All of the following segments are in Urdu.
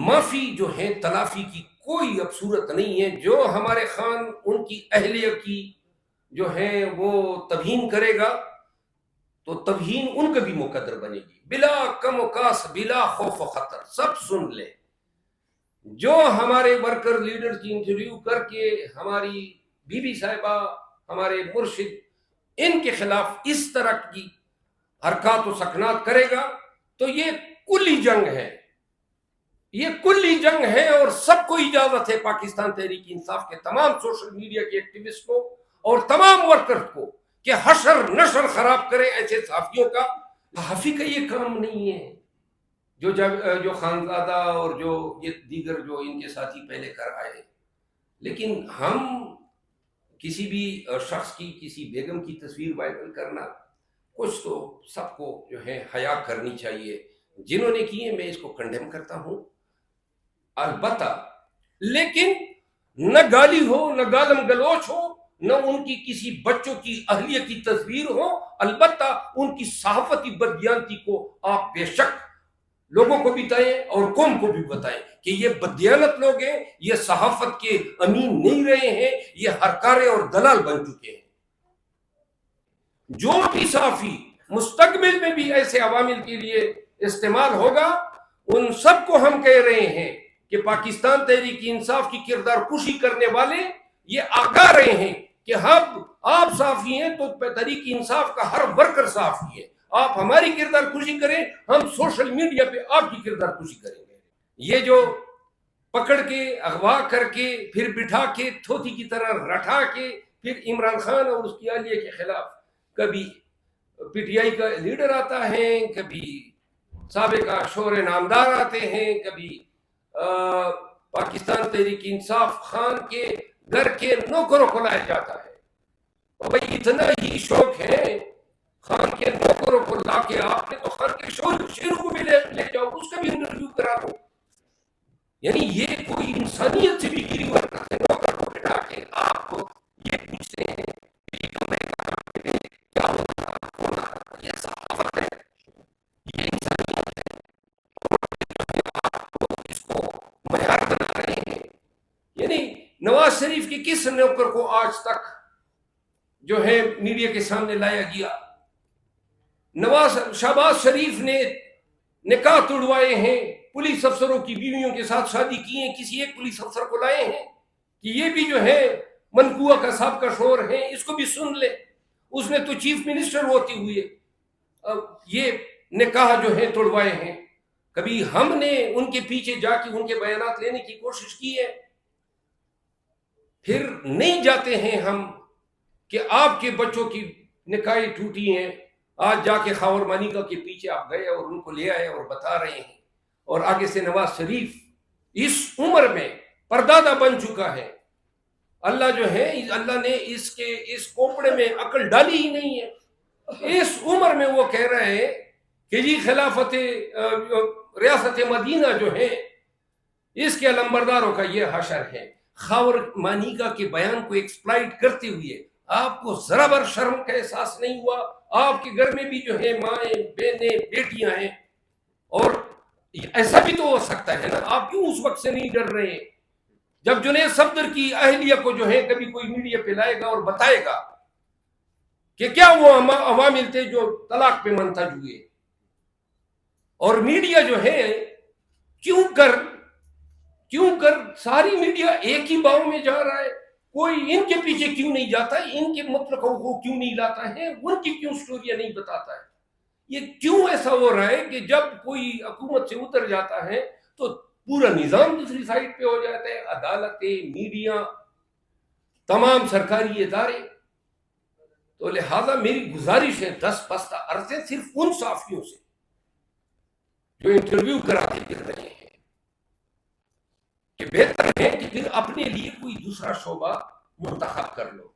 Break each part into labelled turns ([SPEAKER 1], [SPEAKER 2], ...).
[SPEAKER 1] معافی جو ہے تلافی کی کوئی اب صورت نہیں ہے. جو ہمارے خان ان کی اہلیہ کی جو ہے وہ توہین کرے گا تو توہین ان کا بھی مقدر بنے گی، بلا کم و کاس، بلا خوف و خطر. سب سن لے. جو ہمارے ورکر لیڈر کی انٹرویو کر کے ہماری بی بی صاحبہ، ہمارے مرشد، ان کے خلاف اس طرح کی حرکات و سکنات کرے گا تو یہ کلی جنگ ہے، یہ کلی جنگ ہے. اور سب کو اجازت ہے، پاکستان تحریک انصاف کے تمام سوشل میڈیا کے ایکٹیوسٹ کو اور تمام ورکر کو، کہ حشر نشر خراب کرے ایسے صحافیوں کا. صحافی کا یہ کام نہیں ہے جو خانزادہ اور جو یہ دیگر جو ان کے ساتھی پہلے کر آئے. لیکن ہم کسی بھی شخص کی، کسی بیگم کی تصویر وائرل کرنا، کچھ تو سب کو جو ہے حیا کرنی چاہیے. جنہوں نے کی ہے میں اس کو کنڈیم کرتا ہوں البتہ، لیکن نہ گالی ہو، نہ گالم گلوچ ہو، نہ ان کی کسی بچوں کی اہلیہ کی تصویر ہو. البتہ ان کی صحافتی بددیانتی کو آپ بے شک لوگوں کو بھی بتائیں اور قوم کو بھی بتائیں کہ یہ بددیانت لوگ ہیں، یہ صحافت کے امین نہیں رہے ہیں، یہ ہرکارے اور دلال بن چکے ہیں. جو بھی صحافی مستقبل میں بھی ایسے عوامل کے لیے استعمال ہوگا، ان سب کو ہم کہہ رہے ہیں کہ پاکستان تحریک انصاف کی کردار کشی کرنے والے یہ آگاہ رہے ہیں کہ آپ صحافی ہیں تو تحریک انصاف کا ہر ورکر صحافی ہے. آپ ہماری کردار کشی کریں، ہم سوشل میڈیا پہ آپ کی کردار کشی کریں گے. یہ جو پکڑ کے اغوا کر کے پھر بٹھا کے تھوتی کی طرح رٹا کے پھر عمران خان اور اس کی اہلیہ کے خلاف کبھی پی ٹی آئی کا لیڈر آتا ہے، کبھی سابقہ شور نامدار آتے ہیں، کبھی پاکستان تحریک انصاف خان کے گھر کے نوکروں کو لایا جاتا ہے. اور بھائی اتنا ہی شوق ہے خان کے نوکروں کو لا کے آپ نے تو خان کے شیروں کو بھی لے جاؤ، اس کا بھی انٹرویو کرا دو. یعنی یہ کوئی انسانیت سے بھی گری ورکر ہے. نوکر کو بٹھا کے آپ کو یہ پوچھتے ہیں کہ کمرے کا کیا ہوتا ہے، کون آتا ہے. یہ صحافت ہے، یہ انسانیت ہے، اور آپ کو اس کو معیار بنا رہے ہیں. یعنی نواز شریف کے کس نوکر کو آج تک جو ہے میڈیا کے سامنے لایا گیا؟ شہباز شریف نے نکاح توڑوائے ہیں، پولیس افسروں کی بیویوں کے ساتھ شادی کی ہیں، کسی ایک پولیس افسر کو لائے ہیں کہ یہ بھی جو ہے منقوہ کا صاحب کا شور ہے، اس کو بھی سن لے. اس نے تو چیف منسٹر ہوتی ہوئی یہ نکاح جو ہے توڑوائے ہیں. کبھی ہم نے ان کے پیچھے جا کے ان کے بیانات لینے کی کوشش کی ہے؟ پھر نہیں جاتے ہیں ہم کہ آپ کے بچوں کی نکاحیں ٹوٹی ہیں، آج جا کے خاور مانیکا کے پیچھے آپ گئے اور ان کو لے آئے اور بتا رہے ہیں. اور آگے سے نواز شریف اس عمر میں پردادا بن چکا ہے. اللہ جو ہے، اللہ نے اس کوپڑے میں عقل ڈالی ہی نہیں ہے. اس عمر میں وہ کہہ رہے ہیں کہ جی خلافت ریاست مدینہ جو ہے اس کے علمبرداروں کا یہ حشر ہے. خاور مانیکا کے بیان کو ایکسپلائٹ کرتے ہوئے آپ کو ذرا بر شرم کا احساس نہیں ہوا؟ آپ کے گھر میں بھی جو ہے مائیں، بہنیں، بیٹیاں ہیں، اور ایسا بھی تو ہو سکتا ہے نا. آپ کیوں اس وقت سے نہیں ڈر رہے ہیں جب جنید صفدر کی اہلیہ کو جو ہے کبھی کوئی میڈیا پہ لائے گا اور بتائے گا کہ کیا وہ عوامل تھے جو طلاق پہ منتج ہوئے؟ اور میڈیا جو ہے کیوں کر ساری میڈیا ایک ہی باؤں میں جا رہا ہے؟ کوئی ان کے پیچھے کیوں نہیں جاتا ہے؟ ان کے مطلقوں کو کیوں نہیں لاتا ہے؟ ان کی کیوں سٹوریاں نہیں بتاتا ہے؟ یہ کیوں ایسا ہو رہا ہے کہ جب کوئی حکومت سے اتر جاتا ہے تو پورا نظام دوسری سائڈ پہ ہو جاتا ہے؟ عدالتیں، میڈیا، تمام سرکاری ادارے. تو لہذا میری گزارش ہے 10 بستہ عرصے صرف ان صحافیوں سے جو انٹرویو کراتے پھر رہے ہیں کہ بہتر ہے کہ پھر اپنے لیے کوئی دوسرا شعبہ منتخب کر لو.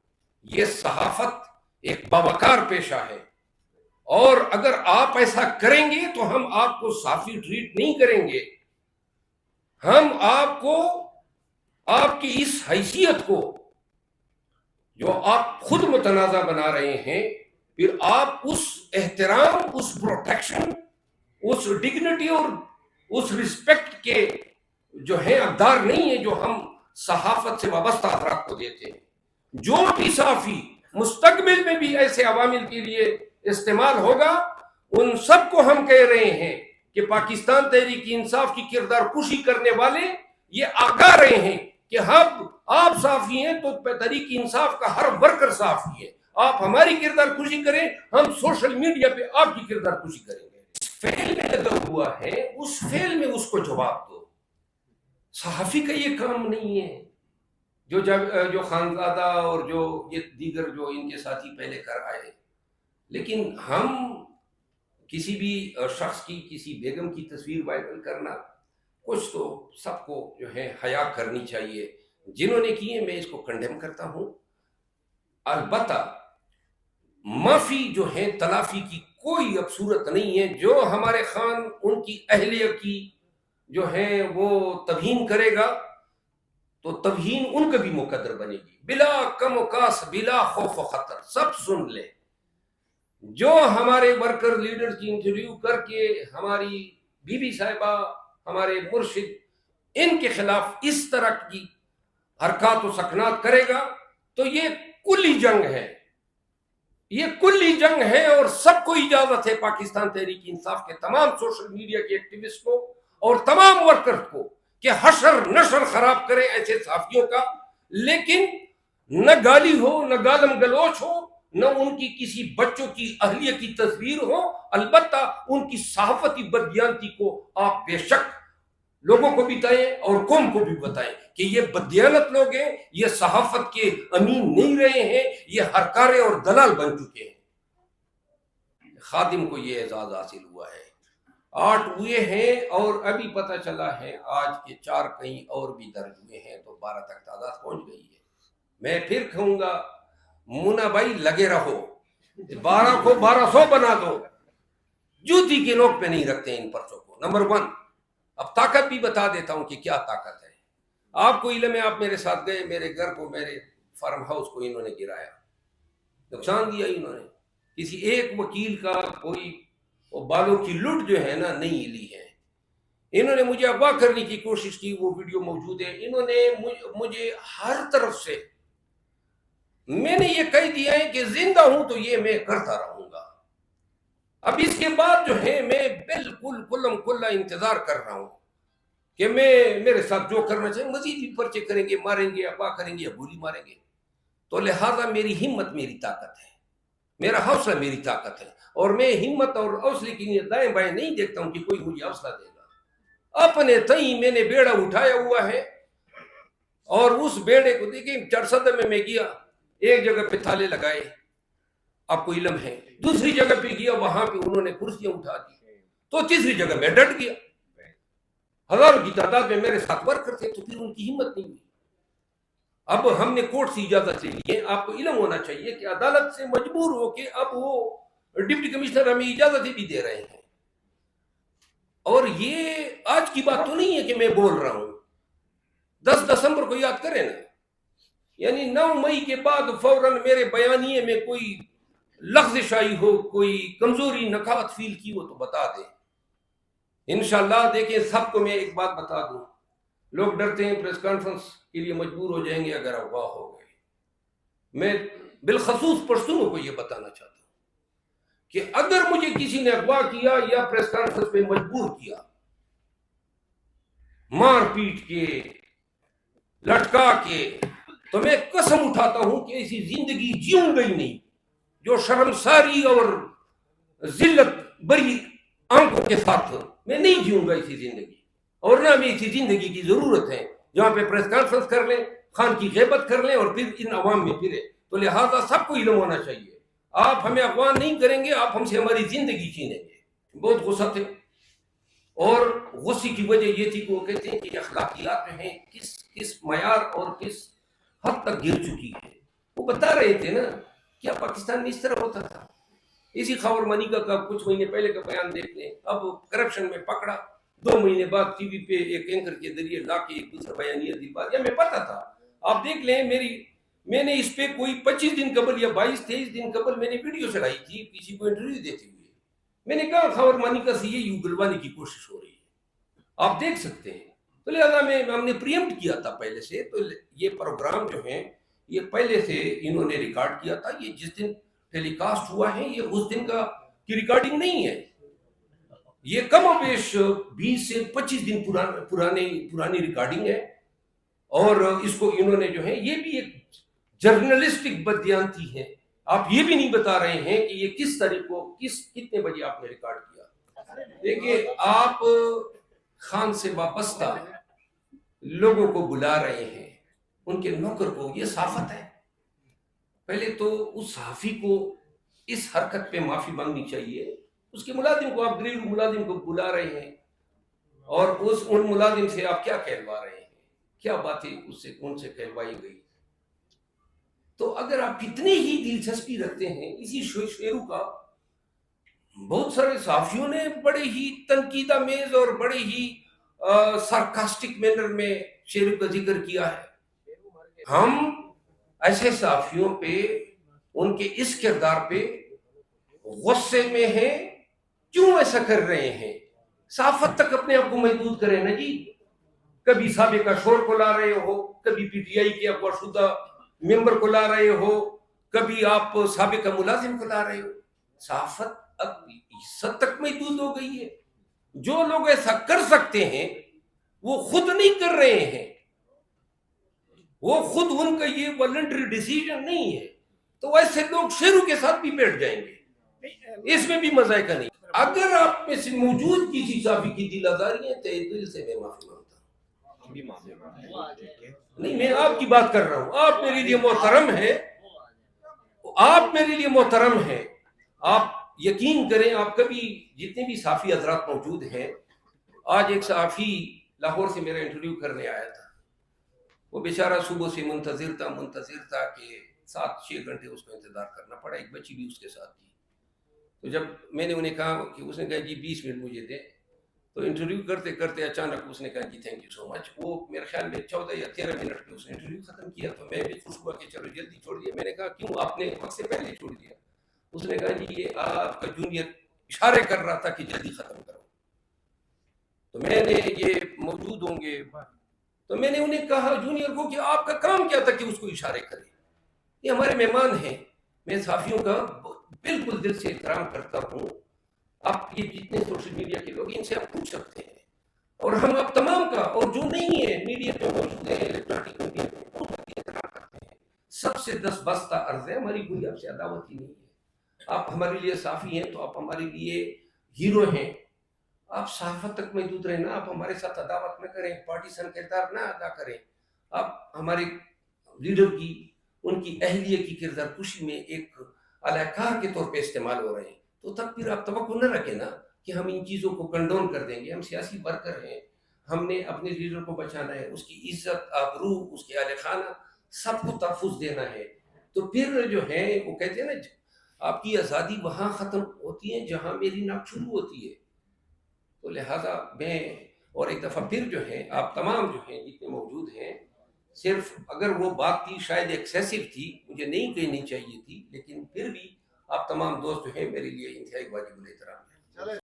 [SPEAKER 1] یہ صحافت ایک باوقار پیشہ ہے، اور اگر آپ ایسا کریں گے تو ہم آپ کو صحافی ٹریٹ نہیں کریں گے. ہم آپ کو، آپ کی اس حیثیت کو جو آپ خود متنازع بنا رہے ہیں، پھر آپ اس احترام، اس پروٹیکشن، اس ڈگنیٹی اور اس رسپیکٹ کے جو ہیں اقدار نہیں ہیں جو ہم صحافت سے وابستہ افراد کو دیتے ہیں. جو بھی صحافی مستقبل میں بھی ایسے عوامل کے لیے استعمال ہوگا ان سب کو ہم کہہ رہے ہیں کہ پاکستان تحریک انصاف کی کردار کشی کرنے والے یہ آگاہ رہے ہیں کہ آپ صحافی ہیں تو تحریک انصاف کا ہر ورکر صحافی ہے. آپ ہماری کردار کشی کریں, ہم سوشل میڈیا پہ آپ کی کردار کشی کریں گے. فعل میں لگا ہوا ہے, اس فعل میں اس کو جواب دو. صحافی کا یہ کام نہیں ہے جو خانزادہ اور جو یہ دیگر جو ان کے ساتھی پہلے کر آئے. لیکن ہم کسی بھی شخص کی کسی بیگم کی تصویر وائرل کرنا, کچھ تو سب کو جو ہے حیا کرنی چاہیے. جنہوں نے کیے میں اس کو کنڈیم کرتا ہوں. البتہ معافی جو ہے تلافی کی کوئی اب صورت نہیں ہے. جو ہمارے خان ان کی اہلیہ کی جو ہے وہ توہین کرے گا تو توہین ان کا بھی مقدر بنے گی, بلا کم و کاس, بلا خوف و خطر. سب سن لیں, جو ہمارے ورکر لیڈر کی انٹرویو کر کے ہماری بی بی صاحبہ, ہمارے مرشد, ان کے خلاف اس طرح کی حرکات و سکنات کرے گا تو یہ کلی جنگ ہے, یہ کلی جنگ ہے. اور سب کو اجازت ہے, پاکستان تحریک انصاف کے تمام سوشل میڈیا کے ایکٹیوسٹ کو اور تمام ورکر کو, کہ حشر نشر خراب کریں ایسے صحافیوں کا. لیکن نہ گالی ہو, نہ گالم گلوچ ہو, نہ ان کی کسی بچوں کی اہلیہ کی تصویر ہو. البتہ ان کی صحافتی بددیانتی کو آپ بے شک لوگوں کو بھی بتائیں اور قوم کو بھی بتائیں کہ یہ بددیانت لوگ ہیں, یہ صحافت کے امین نہیں رہے ہیں, یہ ہرکارے اور دلال بن چکے ہیں. خادم کو یہ اعزاز حاصل ہوا ہے, 8 ہوئے ہیں اور ابھی پتہ چلا ہے آج کے 4 کہیں اور بھی درج ہوئے ہیں, تو 12 تک تعداد پہنچ گئی ہے. میں پھر کہوں گا مونا بھائی لگے رہو, 12 کو 1200 بنا دو. جوتی کے نوک پہ نہیں رکھتے ان پرچوں کو. نمبر 1, اب طاقت بھی بتا دیتا ہوں کہ کیا طاقت ہے. آپ کو علم ہے, آپ میرے ساتھ گئے, میرے گھر کو, میرے فارم ہاؤس کو انہوں نے گرایا, نقصان دیا انہوں نے. کسی ایک وکیل کا کوئی بالوں کی لٹ جو ہے نا نہیں لی ہے. انہوں نے مجھے اغوا کرنے کی کوشش کی, وہ ویڈیو موجود ہے. انہوں نے مجھے ہر طرف سے, میں نے یہ کہہ دیا ہے کہ زندہ ہوں تو یہ میں کرتا رہوں گا. اب اس کے بعد جو ہے میں بالکل کلم کلا انتظار کر رہا ہوں کہ میرے ساتھ جو کرنا چاہیے, مزید بھی پرچے کریں گے, ماریں گے, اغوا کریں گے یا گولی ماریں گے. تو لہذا میری ہمت میری طاقت ہے, میرا حوصلہ میری طاقت ہے. اور میں ہمت اور حوصلے کی لیے دائیں بائیں نہیں دیکھتا ہوں کہ کوئی مجھے حوصلہ دے گا. اپنے تئیں میں نے بیڑا اٹھایا ہوا ہے, اور اس بیڑے کو دیکھیں چرسد میں گیا, ایک جگہ پہ تھالے لگائے, آپ کو علم ہے. دوسری جگہ پہ گیا, وہاں پہ انہوں نے کرسیاں اٹھا دی. تو تیسری جگہ میں ڈٹ گیا, ہزاروں کی تعداد میں میرے ساتھ ورکر تھے, تو پھر ان کی ہمت نہیں ہوئی. اب ہم نے کورٹ سے اجازت لے لی ہے. آپ کو علم ہونا چاہیے کہ عدالت سے مجبور ہو کے اب وہ ڈپٹی کمشنر ہمیں اجازت بھی دے رہے ہیں. اور یہ آج کی بات تو نہیں ہے کہ میں بول رہا ہوں, 10 دسمبر کو یاد کریں نا, یعنی 9 مئی کے بعد فوراً میرے بیانیے میں کوئی لغزش آئی ہو, کوئی کمزوری نکات فیل کی ہو تو بتا دیں. انشاءاللہ دیکھیں, سب کو میں ایک بات بتا دوں, لوگ ڈرتے ہیں پریس کانفرنس کے لیے مجبور ہو جائیں گے اگر اغوا ہو گئے. میں بالخصوص پشتونوں کو یہ بتانا چاہتا ہوں کہ اگر مجھے کسی نے اغوا کیا یا پریس کانفرنس پہ مجبور کیا, مار پیٹ کے, لٹکا کے, تو میں قسم اٹھاتا ہوں کہ ایسی زندگی جیوں گئی نہیں جو شرمساری اور ذلت بری آنکھوں کے ساتھ. میں نہیں جیوں گا ایسی زندگی, اور نہ ہمیں ایسی زندگی کی ضرورت ہے جہاں پہ پریس کانفرنس کر لیں, خان کی غیبت کر لیں اور پھر ان عوام میں پھرے. تو لہذا سب کو علم ہونا چاہیے, آپ ہمیں اغوا نہیں کریں گے, آپ ہم سے ہماری زندگی چھینیں گے. بہت غصہ تھے, اور غصے کی وجہ یہ تھی کہ وہ کہتے ہیں کہ اخلاقیات جو ہیں کس معیار اور کس حد تک گر چکی ہے. وہ بتا رہے تھے نا, کیا پاکستان میں اس طرح ہوتا تھا. اسی خاور منیکا کا کچھ مہینے پہلے کا بیان دیکھ لیں. اب کرپشن میں پکڑا, 2 مہینے بعد ٹی وی پہ ایک اینکر کے ذریعے لا کے ایک دوسرا بیانیہ دلوا دیا. میں پتا تھا, آپ دیکھ لیں, میں نے اس پہ کوئی 25 دن قبل یا 22-23 دن قبل میں نے ویڈیو چڑھائی تھی کسی کو انٹرویو دیتے ہوئے. میں نے کہا خاور منیکا سے یہ یوں گلوانے کی کوشش ہو رہی ہے, آپ دیکھ سکتے ہیں. تو لہذا ہم نے پریمپٹ کیا تھا پہلے سے، تو یہ پروگرام جو ہیں یہ پہلے سے انہوں نے ریکارڈ کیا تھا. یہ جس دن ٹیلی کاسٹ ہوا ہے یہ اس دن کا کی ریکارڈنگ نہیں ہے، یہ کم و بیش 20 سے 25 دن پرانی ریکارڈنگ ہے. اور اس کو انہوں نے جو ہے، یہ بھی ایک جرنلسٹک بددیانتی ہے. آپ یہ بھی نہیں بتا رہے ہیں کہ یہ کس تاریخ کو کتنے بجے آپ نے ریکارڈ کیا. دیکھیے، آپ خان سے وابستہ لوگوں کو بلا رہے ہیں، ان کے نوکر کو، یہ صحافت ہے. پہلے تو اس صحافی کو اس حرکت پہ معافی مانگنی چاہیے. اس کے ملازم کو، آپ گریڈ ملازم کو بلا رہے ہیں اور ان ملازم سے آپ کیا کہلوا رہے ہیں، کیا باتیں اس سے ان سے کہلوائی گئی. تو اگر آپ اتنی ہی دلچسپی رکھتے ہیں اسی شیرو کا، بہت سارے صحافیوں نے بڑے ہی تنقید آمیز اور بڑے ہی سارکاسٹک مینر میں شیرو کا ذکر کیا ہے. ہم ایسے صحافیوں پہ، ان کے اس کردار پہ غصے میں ہیں. کیوں ایسا کر رہے ہیں؟ صحافت تک اپنے آپ کو محدود کریں نا جی. کبھی سابقہ شور کو لا رہے ہو، کبھی پی ٹی آئی کے اغوا شدہ ممبر کو لا رہے ہو، کبھی آپ سابقہ ملازم کو لا رہے ہو. صحافت اب اس حد تک محدود ہو گئی ہے. جو لوگ ایسا کر سکتے ہیں وہ خود نہیں کر رہے ہیں، وہ خود، ان کا یہ والنٹری ڈیسیژن نہیں ہے. تو ایسے لوگ شیرو کے ساتھ بھی بیٹھ جائیں گے، اس میں بھی مذائقہ نہیں. اگر آپ میں سے موجود کسی صحافی کی دل آزاری ہے تو دل سے میں معافی مانگتا ہوں. نہیں، میں آپ کی بات کر رہا ہوں. آپ میرے لیے محترم ہیں، آپ میرے لیے محترم ہیں. آپ یقین کریں، آپ کبھی جتنے بھی صحافی حضرات موجود ہیں، آج ایک صحافی لاہور سے میرا انٹرویو کرنے آیا تھا. وہ بیچارہ صبح سے منتظر تھا کہ 7-6 گھنٹے اس کو انتظار کرنا پڑا. ایک بچی بھی اس کے ساتھ تھی. تو جب میں نے انہیں کہا کہ، اس نے کہا جی 20 منٹ مجھے دیں. تو انٹرویو کرتے کرتے اچانک اس نے کہا جی تھینک یو سو مچ. وہ میرے خیال میں 14 یا 13 منٹ میں اس نے انٹرویو ختم کیا. تو میں بھی خوش ہوا کہ چلو جلدی چھوڑ دیا. میں نے کہا کیوں، آپ نے وقت سے پہلے چھوڑ دیا؟ اس نے کہا جی یہ آپ کا جونیئر اشارے کر رہا تھا کہ جلدی ختم کرو. تو میں نے، یہ موجود ہوں گے، تو میں نے انہیں کہا جونیئر کو کہ آپ کا کام کیا تھا کہ اس کو اشارے کرے. یہ ہمارے مہمان ہیں. میں صحافیوں کا بالکل دل سے احترام کرتا ہوں. آپ یہ جتنے سوشل میڈیا کے لوگ، ان سے آپ پوچھ سکتے ہیں. اور ہم آپ تمام کا، اور جو نہیں ہے میڈیا پہ موجود ہے، الیکٹرانک میڈیا پہ، ان کا بھی احترام کرتے ہیں. سب سے دستبستہ عرض ہے، ہماری کوئی آپ سے عداوت ہی نہیں ہے. آپ ہمارے لیے صحافی ہیں تو آپ ہمارے لیے ہیرو ہیں. آپ صحافت تک محدود رہیں نا. آپ ہمارے ساتھ عداوت نہ کریں، پارٹیشن کردار نہ ادا کریں. آپ ہمارے لیڈر کی، ان کی اہلیت کی کردار کشی میں ایک اہلکار کے طور پہ استعمال ہو رہے ہیں. تو تب پھر آپ توقع نہ رکھیں نا کہ ہم ان چیزوں کو کنڈون کر دیں گے. ہم سیاسی ورکر ہیں، ہم نے اپنے لیڈر کو بچانا ہے، اس کی عزت، آبرو، اس کے اہل خانہ سب کو تحفظ دینا ہے. تو پھر جو ہے، وہ کہتے ہیں نا، آپ کی آزادی وہاں ختم ہوتی ہے جہاں میری ناک شروع ہوتی ہے. تو لہٰذا میں، اور ایک دفعہ پھر جو ہے، آپ تمام جو ہیں جتنے موجود ہیں، صرف اگر وہ بات تھی شاید ایکسیسو تھی، مجھے نہیں کہنی چاہیے تھی، لیکن پھر بھی آپ تمام دوست جو ہیں میرے لیے انتہائی واجب الاحترام ہیں.